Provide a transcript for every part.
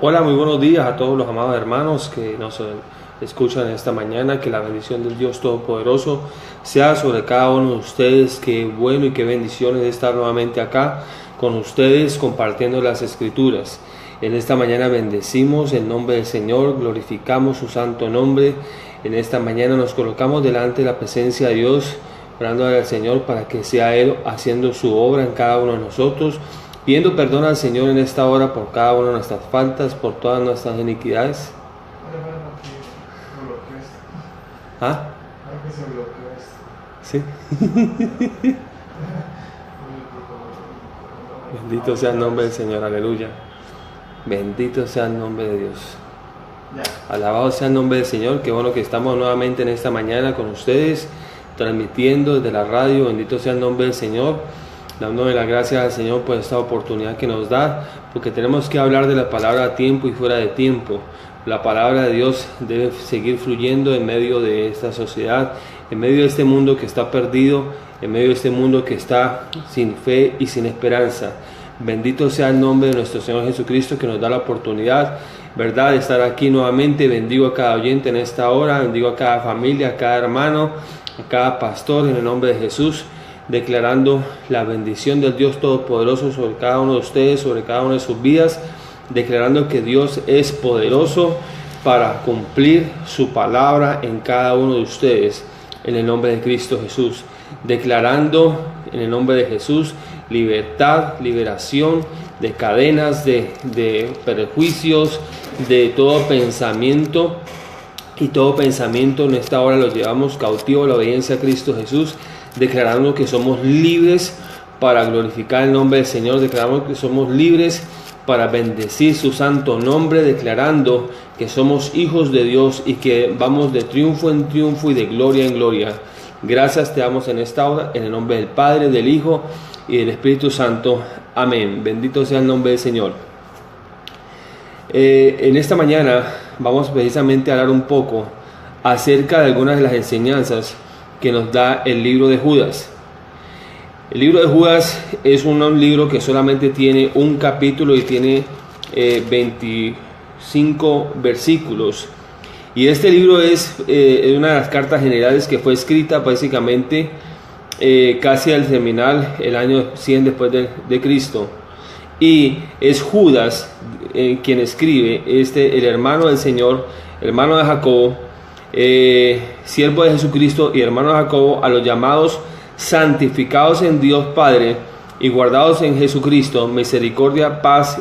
Hola, muy buenos días a todos los amados hermanos que nos escuchan esta mañana. Que la bendición del Dios Todopoderoso sea sobre cada uno de ustedes. Qué bueno y qué bendiciones de estar nuevamente acá con ustedes compartiendo las Escrituras. En esta mañana bendecimos el nombre del Señor, glorificamos su santo nombre. En esta mañana nos colocamos delante de la presencia de Dios, orando al Señor para que sea Él haciendo su obra en cada uno de nosotros, pidiendo perdón al Señor en esta hora por cada una de nuestras faltas, por todas nuestras iniquidades. ¿Ah? Sí. Bendito sea el nombre del Señor, aleluya. Bendito sea el nombre de Dios. Alabado sea el nombre del Señor. Qué bueno que estamos nuevamente en esta mañana con ustedes, transmitiendo desde la radio. Bendito sea el nombre del Señor, dándole las gracias al Señor por esta oportunidad que nos da, porque tenemos que hablar de la palabra a tiempo y fuera de tiempo. La palabra de Dios debe seguir fluyendo en medio de esta sociedad, en medio de este mundo que está perdido, en medio de este mundo que está sin fe y sin esperanza. Bendito sea el nombre de nuestro Señor Jesucristo, que nos da la oportunidad, ¿verdad?, de estar aquí nuevamente. Bendigo a cada oyente en esta hora, bendigo a cada familia, a cada hermano, a cada pastor, en el nombre de Jesús, declarando la bendición del Dios Todopoderoso sobre cada uno de ustedes, sobre cada una de sus vidas, declarando que Dios es poderoso para cumplir su palabra en cada uno de ustedes, en el nombre de Cristo Jesús, declarando en el nombre de Jesús libertad, liberación de cadenas, de prejuicios, de todo pensamiento, y todo pensamiento en esta hora lo llevamos cautivo a la obediencia a Cristo Jesús, declarando que somos libres para glorificar el nombre del Señor, declarando que somos libres para bendecir su santo nombre, declarando que somos hijos de Dios y que vamos de triunfo en triunfo y de gloria en gloria. Gracias te damos en esta hora, en el nombre del Padre, del Hijo y del Espíritu Santo. Amén. Bendito sea el nombre del Señor. En esta mañana vamos precisamente a hablar un poco acerca de algunas de las enseñanzas que nos da el libro de Judas. El libro de Judas es un libro que solamente tiene un capítulo y tiene 25 versículos. Y este libro es una de las cartas generales que fue escrita básicamente casi al terminar el año 100 después de Cristo. Y es Judas quien escribe, el hermano del Señor, hermano de Jacobo, siervo de Jesucristo y hermano de Jacobo, a los llamados santificados en Dios Padre y guardados en Jesucristo, misericordia, paz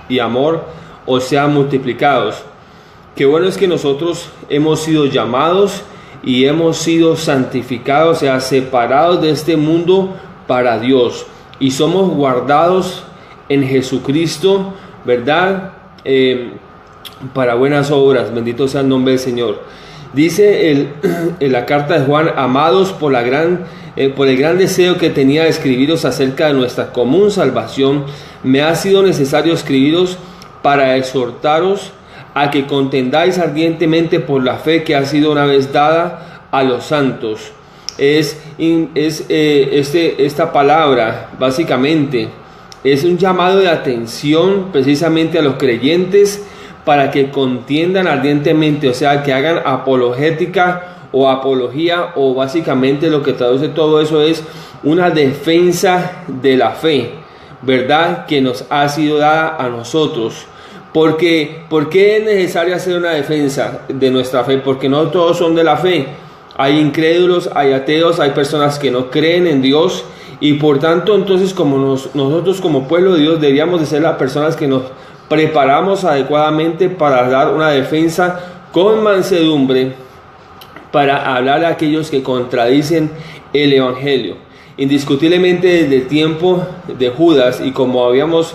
y amor os sean multiplicados. Qué bueno es que nosotros hemos sido llamados y hemos sido santificados, o sea, separados de este mundo para Dios, y somos guardados en Jesucristo, ¿verdad?, para buenas obras. Bendito sea el nombre del Señor. Dice en la carta de Juan: amados, por el gran deseo que tenía de escribiros acerca de nuestra común salvación, me ha sido necesario escribiros para exhortaros a que contendáis ardientemente por la fe que ha sido una vez dada a los santos. Esta palabra básicamente es un llamado de atención precisamente a los creyentes para que contiendan ardientemente, o sea, que hagan apologética o apología, o básicamente lo que traduce todo eso es una defensa de la fe, ¿verdad?, que nos ha sido dada a nosotros. ¿Por qué es necesario hacer una defensa de nuestra fe? Porque no todos son de la fe. Hay incrédulos, hay ateos, hay personas que no creen en Dios, y por tanto entonces nosotros como pueblo de Dios deberíamos de ser las personas que nos preparamos adecuadamente para dar una defensa con mansedumbre, para hablar a aquellos que contradicen el Evangelio. Indiscutiblemente desde el tiempo de Judas, y como hemos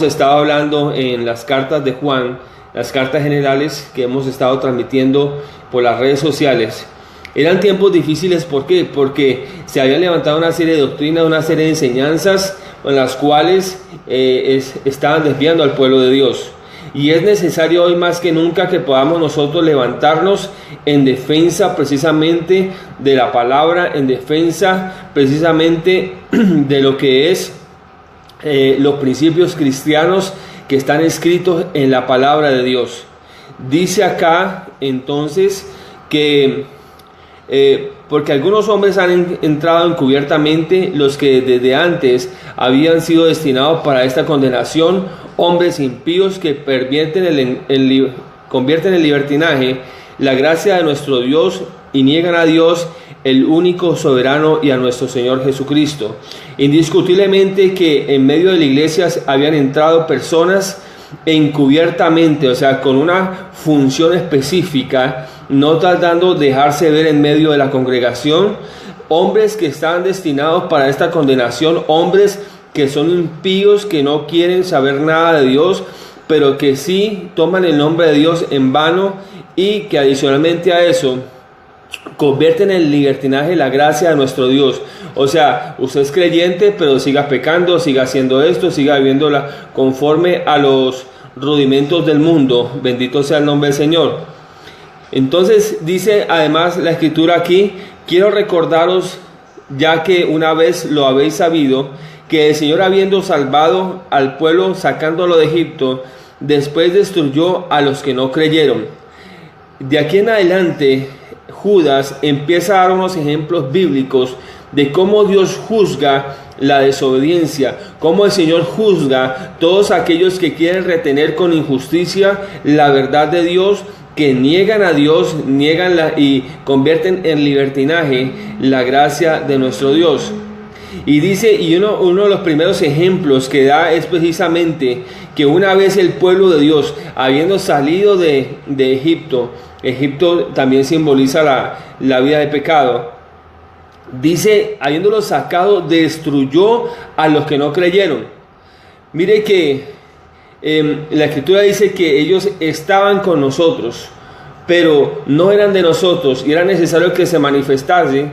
estado hablando en las cartas de Juan, las cartas generales que hemos estado transmitiendo por las redes sociales, eran tiempos difíciles. ¿Por qué? Porque se había levantado una serie de doctrinas, una serie de enseñanzas en las cuales estaban desviando al pueblo de Dios. Y es necesario hoy más que nunca que podamos nosotros levantarnos en defensa precisamente de la palabra, en defensa precisamente de lo que es los principios cristianos que están escritos en la palabra de Dios. Dice acá entonces que porque algunos hombres han entrado encubiertamente, los que desde antes habían sido destinados para esta condenación, hombres impíos que convierten en libertinaje la gracia de nuestro Dios y niegan a Dios, el único soberano, y a nuestro Señor Jesucristo. Indiscutiblemente que en medio de la iglesia habían entrado personas encubiertamente, o sea, con una función específica, no tratando de dejarse ver en medio de la congregación, hombres que están destinados para esta condenación, hombres que son impíos, que no quieren saber nada de Dios, pero que sí toman el nombre de Dios en vano, y que adicionalmente a eso convierten en libertinaje la gracia de nuestro Dios. O sea, usted es creyente, pero siga pecando, siga haciendo esto, siga viviéndola conforme a los rudimentos del mundo. Bendito sea el nombre del Señor. Entonces dice además la escritura aquí: quiero recordaros, ya que una vez lo habéis sabido, que el Señor, habiendo salvado al pueblo sacándolo de Egipto, después destruyó a los que no creyeron. De aquí en adelante Judas empieza a dar unos ejemplos bíblicos de cómo Dios juzga la desobediencia, cómo el Señor juzga todos aquellos que quieren retener con injusticia la verdad de Dios, que niegan a Dios, y convierten en libertinaje la gracia de nuestro Dios. Y dice, y uno de los primeros ejemplos que da es precisamente que una vez el pueblo de Dios, habiendo salido de Egipto, Egipto también simboliza la vida de pecado, dice, habiéndolo sacado, destruyó a los que no creyeron. Mire que la escritura dice que ellos estaban con nosotros, pero no eran de nosotros, y era necesario que se manifestase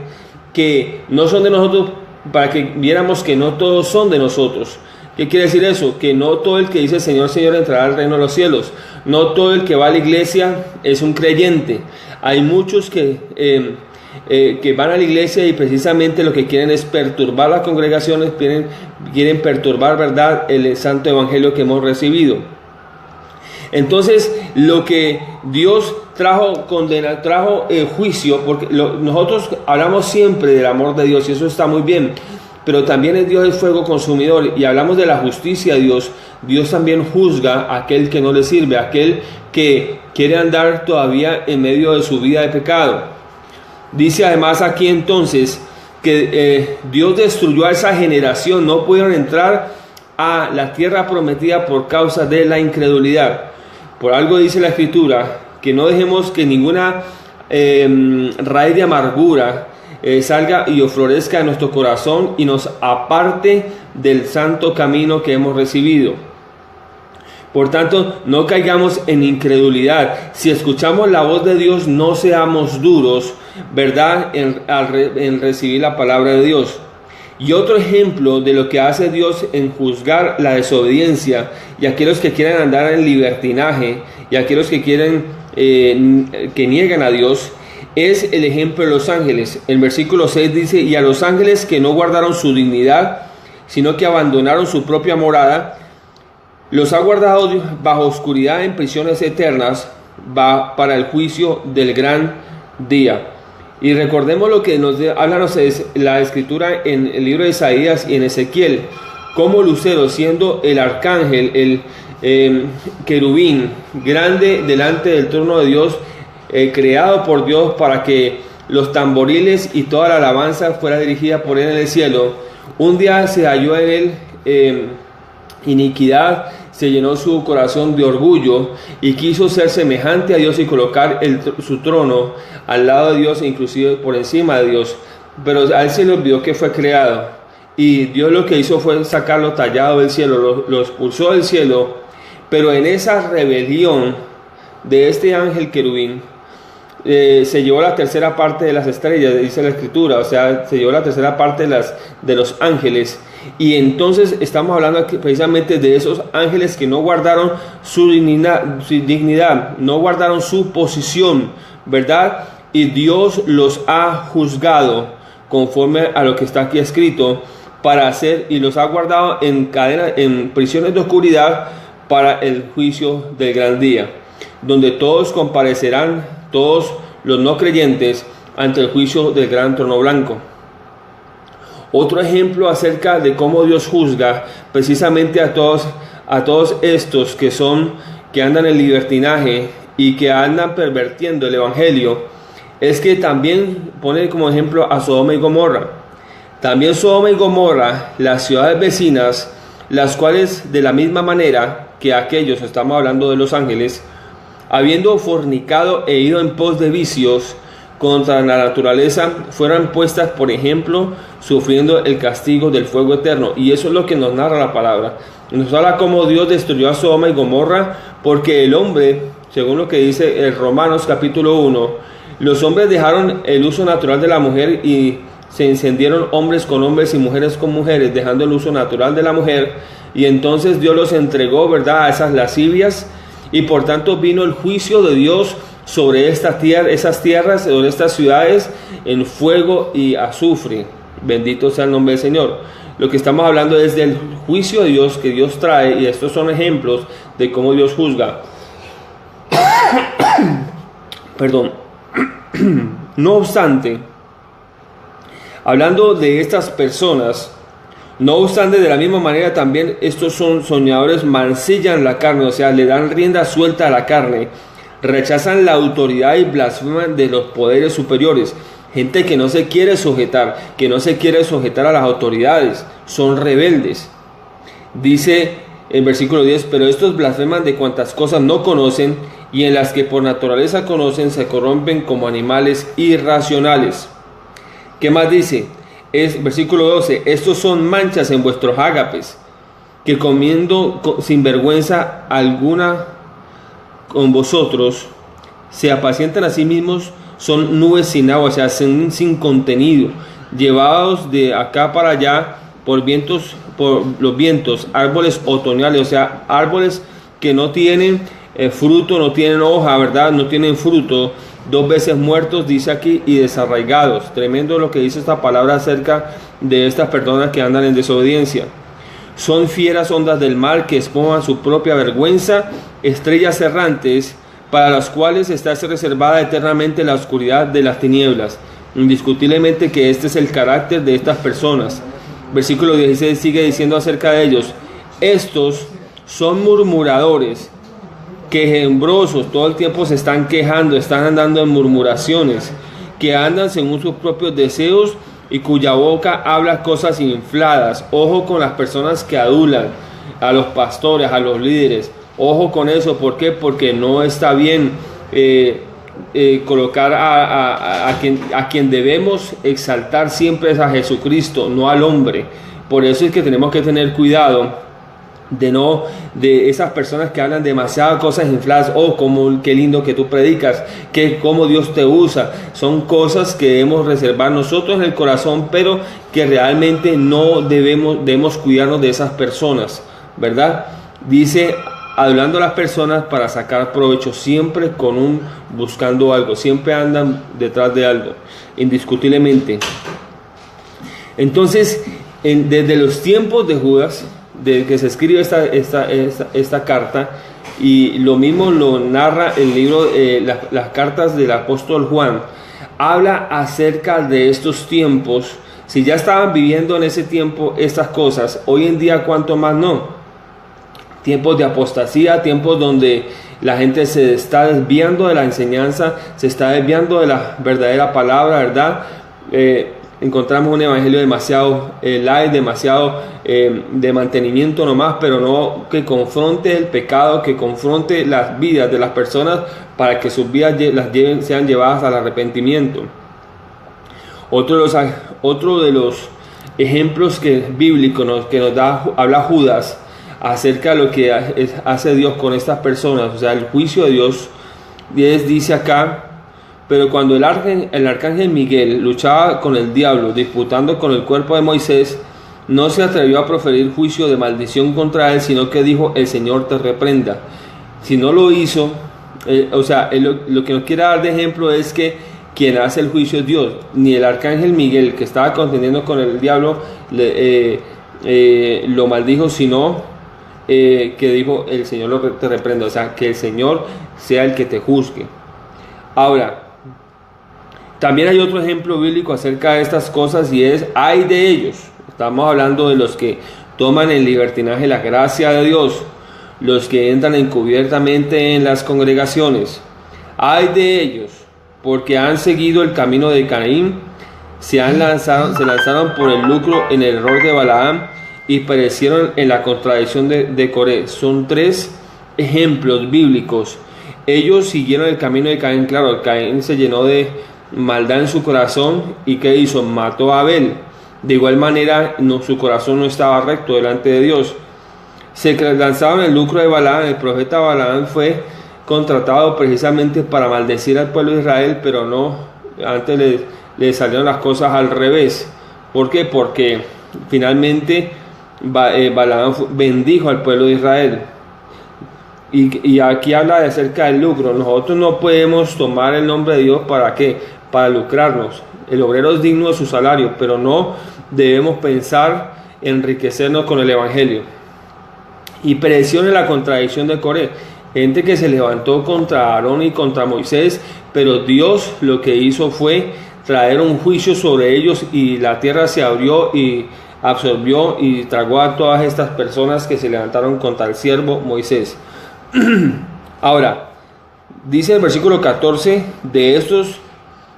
que no son de nosotros, para que viéramos que no todos son de nosotros. ¿Qué quiere decir eso? Que no todo el que dice Señor, Señor entrará al reino de los cielos. No todo el que va a la iglesia es un creyente. Hay muchos que van a la iglesia y precisamente lo que quieren es perturbar las congregaciones, quieren perturbar, ¿verdad?, el santo evangelio que hemos recibido. Entonces, lo que Dios trajo juicio, porque nosotros hablamos siempre del amor de Dios y eso está muy bien, pero también es Dios el fuego consumidor, y hablamos de la justicia de Dios. Dios también juzga a aquel que no le sirve, a aquel que quiere andar todavía en medio de su vida de pecado. Dice además aquí entonces que Dios destruyó a esa generación, no pudieron entrar a la tierra prometida por causa de la incredulidad. Por algo dice la escritura que no dejemos que ninguna raíz de amargura salga y florezca en nuestro corazón y nos aparte del santo camino que hemos recibido. Por tanto, no caigamos en incredulidad. Si escuchamos la voz de Dios, no seamos duros, ¿verdad?, en recibir la palabra de Dios. Y otro ejemplo de lo que hace Dios en juzgar la desobediencia y aquellos que quieren andar en libertinaje y aquellos que quieren que niegan a Dios, es el ejemplo de los ángeles. El versículo 6 dice: y a los ángeles que no guardaron su dignidad, sino que abandonaron su propia morada, los ha guardado Dios bajo oscuridad en prisiones eternas, para el juicio del gran día. Y recordemos lo que nos habla la escritura en el libro de Isaías y en Ezequiel, como Lucero, siendo el arcángel, el querubín grande delante del trono de Dios, creado por Dios para que los tamboriles y toda la alabanza fuera dirigida por él en el cielo. Un día se halló en él iniquidad, se llenó su corazón de orgullo y quiso ser semejante a Dios y colocar su trono al lado de Dios, inclusive por encima de Dios. Pero a él se le olvidó que fue creado, y Dios lo que hizo fue sacarlo tallado del cielo, lo expulsó del cielo. Pero en esa rebelión de este ángel querubín, se llevó la tercera parte de las estrellas, dice la escritura, o sea, se llevó la tercera parte de los ángeles. Y entonces estamos hablando aquí precisamente de esos ángeles que no guardaron su dignidad, no guardaron su posición, ¿verdad? Y Dios los ha juzgado conforme a lo que está aquí escrito, y los ha guardado en cadenas, en prisiones de oscuridad, para el juicio del gran día, donde todos comparecerán, todos los no creyentes, ante el juicio del gran trono blanco. Otro ejemplo acerca de cómo Dios juzga precisamente a todos estos que andan en libertinaje y que andan pervirtiendo el evangelio, es que también pone como ejemplo a Sodoma y Gomorra. También Sodoma y Gomorra, las ciudades vecinas, las cuales de la misma manera que aquellos, estamos hablando de los ángeles, habiendo fornicado e ido en pos de vicios contra la naturaleza, fueran puestas por ejemplo, sufriendo el castigo del fuego eterno. Y eso es lo que nos narra la palabra. Nos habla cómo Dios destruyó a Sodoma y Gomorra, porque el hombre, según lo que dice el Romanos capítulo 1, los hombres dejaron el uso natural de la mujer y se encendieron hombres con hombres y mujeres con mujeres, dejando el uso natural de la mujer, y entonces Dios los entregó, ¿verdad?, a esas lascivias, y por tanto vino el juicio de Dios sobre esta tierra, esas tierras, sobre estas ciudades, en fuego y azufre. Bendito sea el nombre del Señor. Lo que estamos hablando es del juicio de Dios que Dios trae, y estos son ejemplos de cómo Dios juzga. Perdón. No obstante, hablando de estas personas, no obstante, de la misma manera también estos son soñadores, mancillan la carne, o sea, le dan rienda suelta a la carne, rechazan la autoridad y blasfeman de los poderes superiores. Gente que no se quiere sujetar, a las autoridades, son rebeldes. Dice en versículo 10, pero estos blasfeman de cuantas cosas no conocen, y en las que por naturaleza conocen se corrompen como animales irracionales. ¿Qué más dice? Versículo 12, estos son manchas en vuestros ágapes, que comiendo sin vergüenza alguna con vosotros, se apacientan a sí mismos, son nubes sin agua, o sea, sin contenido, llevados de acá para allá por los vientos, árboles otoñales, o sea, árboles que no tienen fruto, no tienen hoja, ¿verdad? No tienen fruto, 2 veces muertos, dice aquí, y desarraigados. Tremendo lo que dice esta palabra acerca de estas personas que andan en desobediencia. Son fieras ondas del mar que esponjan su propia vergüenza, estrellas errantes, para las cuales está reservada eternamente la oscuridad de las tinieblas. Indiscutiblemente que este es el carácter de estas personas. Versículo 16 sigue diciendo acerca de ellos: estos son murmuradores, quejumbrosos, todo el tiempo se están quejando, están andando en murmuraciones, que andan según sus propios deseos y cuya boca habla cosas infladas. Ojo con las personas que adulan a los pastores, a los líderes. Ojo con eso. ¿Por qué? Porque no está bien colocar a quien debemos exaltar siempre es a Jesucristo, no al hombre. Por eso es que tenemos que tener cuidado de esas personas que hablan demasiadas cosas infladas. Oh, como qué lindo que tú predicas, que cómo Dios te usa. Son cosas que debemos reservar nosotros en el corazón, pero que realmente no debemos cuidarnos de esas personas, ¿verdad? Dice, hablando a las personas para sacar provecho, siempre buscando algo, siempre andan detrás de algo, indiscutiblemente. Entonces, desde los tiempos de Judas, de que se escribe esta carta, y lo mismo lo narra el libro, las cartas del apóstol Juan, habla acerca de estos tiempos. Si ya estaban viviendo en ese tiempo estas cosas, hoy en día cuánto más no. Tiempos de apostasía, tiempos donde la gente se está desviando de la enseñanza, se está desviando de la verdadera palabra, ¿verdad? Encontramos un evangelio demasiado light, demasiado de mantenimiento nomás, pero no que confronte el pecado, que confronte las vidas de las personas para que sus vidas sean llevadas al arrepentimiento. Otro de los ejemplos bíblicos que nos habla Judas acerca de lo que hace Dios con estas personas, o sea, el juicio de Dios. Dice acá: pero cuando el arcángel Miguel luchaba con el diablo, disputando con el cuerpo de Moisés, no se atrevió a proferir juicio de maldición contra él, sino que dijo: el Señor te reprenda. Si no lo hizo, lo que nos quiere dar de ejemplo es que quien hace el juicio es Dios. Ni el arcángel Miguel, que estaba contendiendo con el diablo, lo maldijo, sino que dijo el Señor te reprenda, o sea, que el Señor sea el que te juzgue. Ahora, también hay otro ejemplo bíblico acerca de estas cosas y es, ay de ellos. Estamos hablando de los que toman en libertinaje la gracia de Dios, los que entran encubiertamente en las congregaciones. Ay de ellos, porque han seguido el camino de Caín, se lanzaron por el lucro en el error de Balaam y perecieron en la contradicción de Coré. Son tres ejemplos bíblicos. Ellos siguieron el camino de Caín. Claro, Caín se llenó de maldad en su corazón y ¿qué hizo? Mató a Abel. De igual manera, su corazón no estaba recto delante de Dios. Se lanzaron en el lucro de Balaam. El profeta Balaam fue contratado precisamente para maldecir al pueblo de Israel, pero no, antes le salieron las cosas al revés. ¿Por qué? Porque finalmente Balaam bendijo al pueblo de Israel. Y aquí habla de acerca del lucro. Nosotros no podemos tomar el nombre de Dios ¿para qué? Para lucrarnos. El obrero es digno de su salario, pero no debemos pensar en enriquecernos con el evangelio. Y pereció en la contradicción de Coré, gente que se levantó contra Aarón y contra Moisés, pero Dios lo que hizo fue traer un juicio sobre ellos y la tierra se abrió y absorbió y tragó a todas estas personas que se levantaron contra el siervo Moisés. Ahora, dice el versículo 14, de estos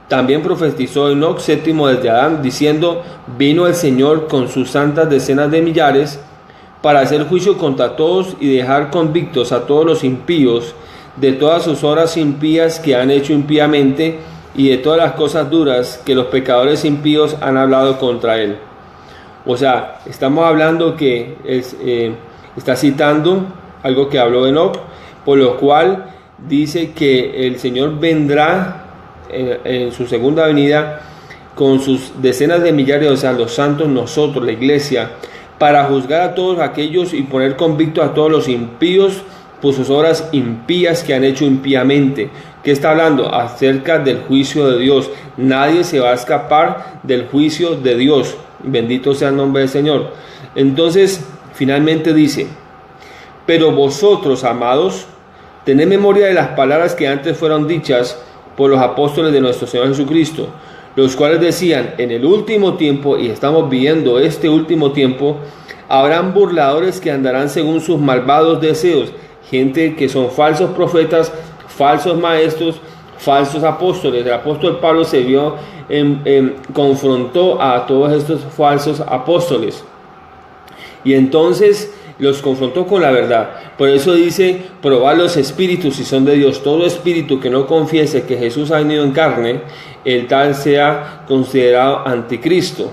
también profetizó Enoc, séptimo desde Adán, diciendo, vino el Señor con sus santas decenas de millares para hacer juicio contra todos y dejar convictos a todos los impíos de todas sus obras impías que han hecho impíamente y de todas las cosas duras que los pecadores impíos han hablado contra él. O sea, estamos hablando que está citando algo que habló Enoc, por lo cual dice que el Señor vendrá en su segunda venida con sus decenas de millares, o sea, los santos, nosotros, la iglesia, para juzgar a todos aquellos y poner convicto a todos los impíos por sus obras impías que han hecho impíamente. ¿Qué está hablando? Acerca del juicio de Dios. Nadie se va a escapar del juicio de Dios. Bendito sea el nombre del Señor. Entonces, finalmente dice, pero vosotros, amados, tened memoria de las palabras que antes fueron dichas por los apóstoles de nuestro Señor Jesucristo, los cuales decían, en el último tiempo, y estamos viviendo este último tiempo, habrán burladores que andarán según sus malvados deseos, gente que son falsos profetas, falsos maestros, falsos apóstoles. El apóstol Pablo se vio, confrontó a todos estos falsos apóstoles, y entonces los confrontó con la verdad. Por eso dice, probad los espíritus si son de Dios. Todo espíritu que no confiese que Jesús ha venido en carne, el tal sea considerado anticristo.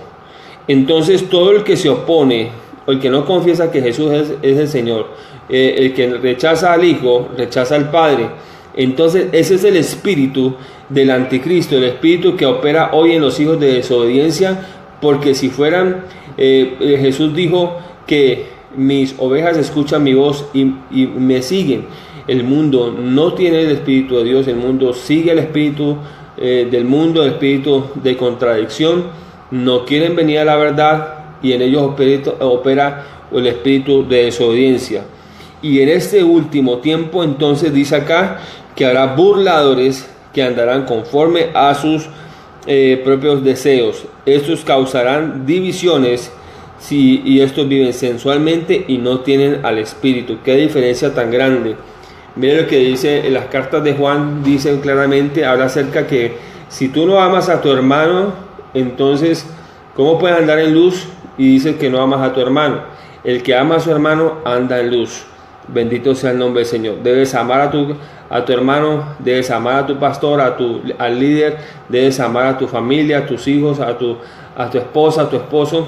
Entonces todo el que se opone, o el que no confiesa que Jesús es el Señor, el que rechaza al Hijo, rechaza al Padre, entonces ese es el espíritu del anticristo, el espíritu que opera hoy en los hijos de desobediencia. Porque si fueran, Jesús dijo que mis ovejas escuchan mi voz y me siguen. El mundo no tiene el espíritu de Dios, el mundo sigue el espíritu del mundo, el espíritu de contradicción. No quieren venir a la verdad y en ellos opera el espíritu de desobediencia. Y en este último tiempo, entonces dice acá que habrá burladores que andarán conforme a sus propios deseos. Estos causarán divisiones. Sí, y estos viven sensualmente y no tienen al Espíritu. Qué diferencia tan grande. Miren lo que dice en las cartas de Juan, dicen claramente, habla acerca que si tú no amas a tu hermano, entonces, ¿cómo puedes andar en luz? Y dice que no amas a tu hermano. El que ama a su hermano anda en luz. Bendito sea el nombre del Señor. Debes amar a tu hermano, debes amar a tu pastor, al líder, debes amar a tu familia, a tus hijos, a tu esposa, a tu esposo.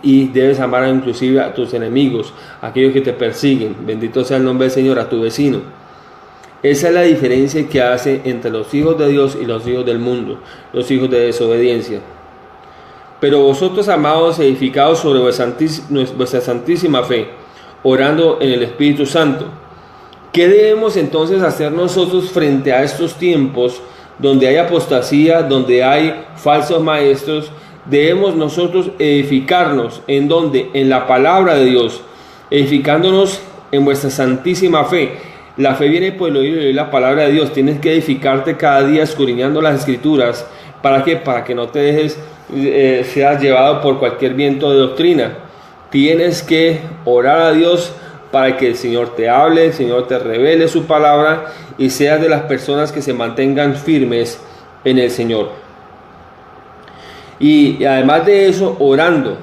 Y debes amar inclusive a tus enemigos, a aquellos que te persiguen. Bendito sea el nombre del Señor, a tu vecino. Esa es la diferencia que hace entre los hijos de Dios y los hijos del mundo, los hijos de desobediencia. Pero vosotros, amados, edificados sobre vuestra santísima fe, orando en el Espíritu Santo. ¿Qué debemos entonces hacer nosotros frente a estos tiempos donde hay apostasía, donde hay falsos maestros? Debemos nosotros edificarnos en donde, en la palabra de Dios, edificándonos en vuestra santísima fe. La fe viene por el oír la palabra de Dios. Tienes que edificarte cada día escudriñando las Escrituras. ¿Para qué? Para que no te dejes, seas llevado por cualquier viento de doctrina. Tienes que orar a Dios para que el Señor te hable, el Señor te revele su palabra y seas de las personas que se mantengan firmes en el Señor. Y además de eso, orando.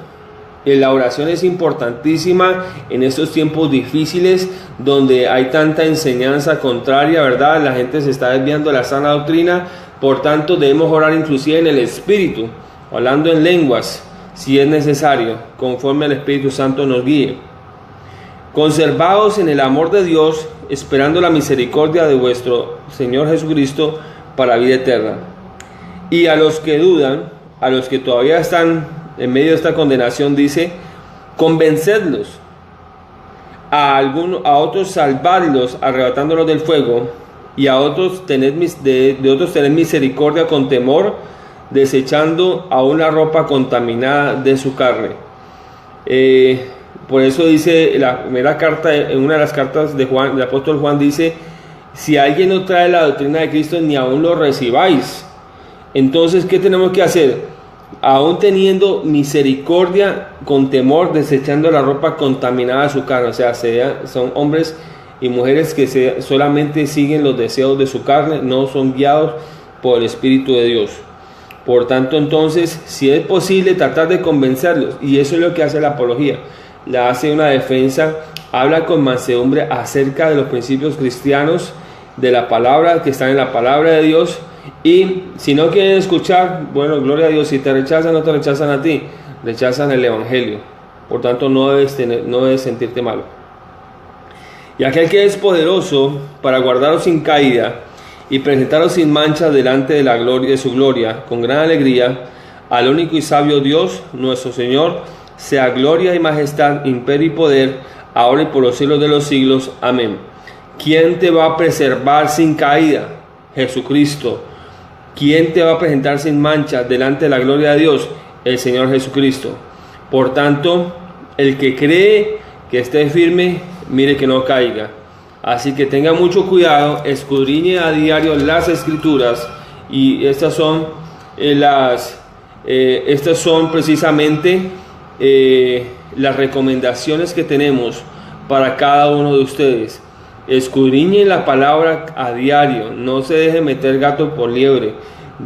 La oración es importantísima en estos tiempos difíciles donde hay tanta enseñanza contraria, ¿verdad? La gente se está desviando de la sana doctrina, por tanto debemos orar inclusive en el Espíritu, hablando en lenguas, si es necesario, conforme el Espíritu Santo nos guíe. Conservaos en el amor de Dios, esperando la misericordia de vuestro Señor Jesucristo para vida eterna. Y a los que dudan, a los que todavía están en medio de esta condenación, dice: convencedlos, a otros salvadlos, arrebatándolos del fuego, y a otros tened misericordia con temor, desechando aún la ropa contaminada de su carne. Por eso dice la primera carta, en una de las cartas de Juan, el apóstol Juan dice: si alguien no trae la doctrina de Cristo, ni aún lo recibáis. Entonces, ¿qué tenemos que hacer? Aún teniendo misericordia con temor, desechando la ropa contaminada de su carne. O sea, son hombres y mujeres que solamente siguen los deseos de su carne, no son guiados por el Espíritu de Dios. Por tanto, entonces, si es posible, tratar de convencerlos. Y eso es lo que hace la apología. La hace una defensa, habla con mansedumbre acerca de los principios cristianos, de la palabra, que están en la palabra de Dios. Y si no quieren escuchar, bueno, gloria a Dios. Si te rechazan, no te rechazan a ti, rechazan el Evangelio. Por tanto, no debes sentirte malo. Y aquel que es poderoso para guardaros sin caída y presentaros sin mancha delante de la gloria de su gloria, con gran alegría, al único y sabio Dios, nuestro Señor, sea gloria y majestad, imperio y poder, ahora y por los siglos de los siglos. Amén. ¿Quién te va a preservar sin caída? Jesucristo. ¿Quién te va a presentar sin mancha delante de la gloria de Dios? El Señor Jesucristo. Por tanto, el que cree que esté firme, mire que no caiga. Así que tenga mucho cuidado, escudriñe a diario las Escrituras, y estas son precisamente las recomendaciones que tenemos para cada uno de ustedes. Escudriñe la palabra a diario, no se deje meter gato por liebre.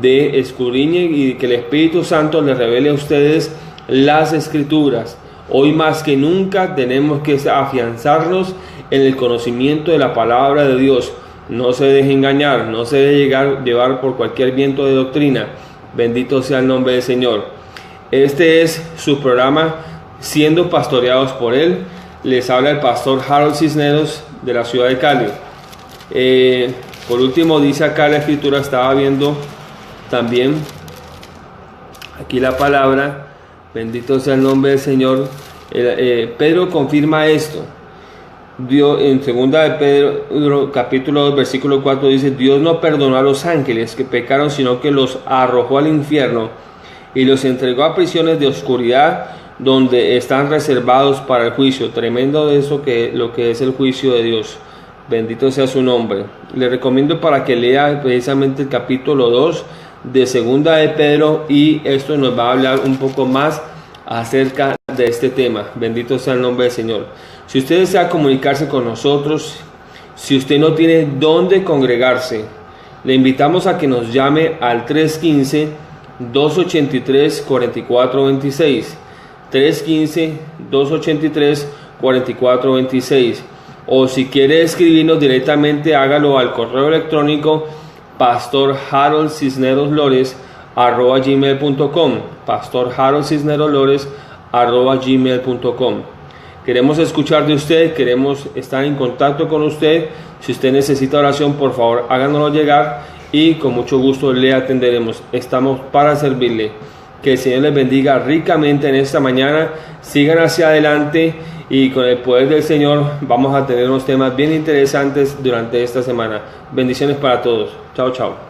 Escudriñe y que el Espíritu Santo les revele a ustedes las Escrituras. Hoy más que nunca tenemos que afianzarnos en el conocimiento de la palabra de Dios. No se deje engañar, no se deje llevar por cualquier viento de doctrina. Bendito sea el nombre del Señor. Este es su programa, Siendo Pastoreados por Él. Les habla el pastor Harold Cisneros de la ciudad de Cali. Por último, dice acá la Escritura, estaba viendo también aquí la palabra, bendito sea el nombre del Señor. Pedro confirma esto. Dios, en 2 de Pedro capítulo 2 versículo 4 dice: Dios no perdonó a los ángeles que pecaron, sino que los arrojó al infierno y los entregó a prisiones de oscuridad, donde están reservados para el juicio. Tremendo eso, lo que es el juicio de Dios. Bendito sea su nombre. Le recomiendo para que lea precisamente el capítulo 2 de 2 de Pedro, y esto nos va a hablar un poco más acerca de este tema. Bendito sea el nombre del Señor. Si usted desea comunicarse con nosotros, si usted no tiene dónde congregarse, le invitamos a que nos llame al 315-283-4426. 315-283-4426. O si quiere escribirnos directamente, hágalo al correo electrónico pastorharoldcisneroslores@gmail.com. pastorharoldcisneroslores@gmail.com. Queremos escuchar de usted, queremos estar en contacto con usted. Si usted necesita oración, por favor háganoslo llegar y con mucho gusto le atenderemos. Estamos para servirle. Que el Señor les bendiga ricamente en esta mañana. Sigan hacia adelante y con el poder del Señor vamos a tener unos temas bien interesantes durante esta semana. Bendiciones para todos. Chao, chao.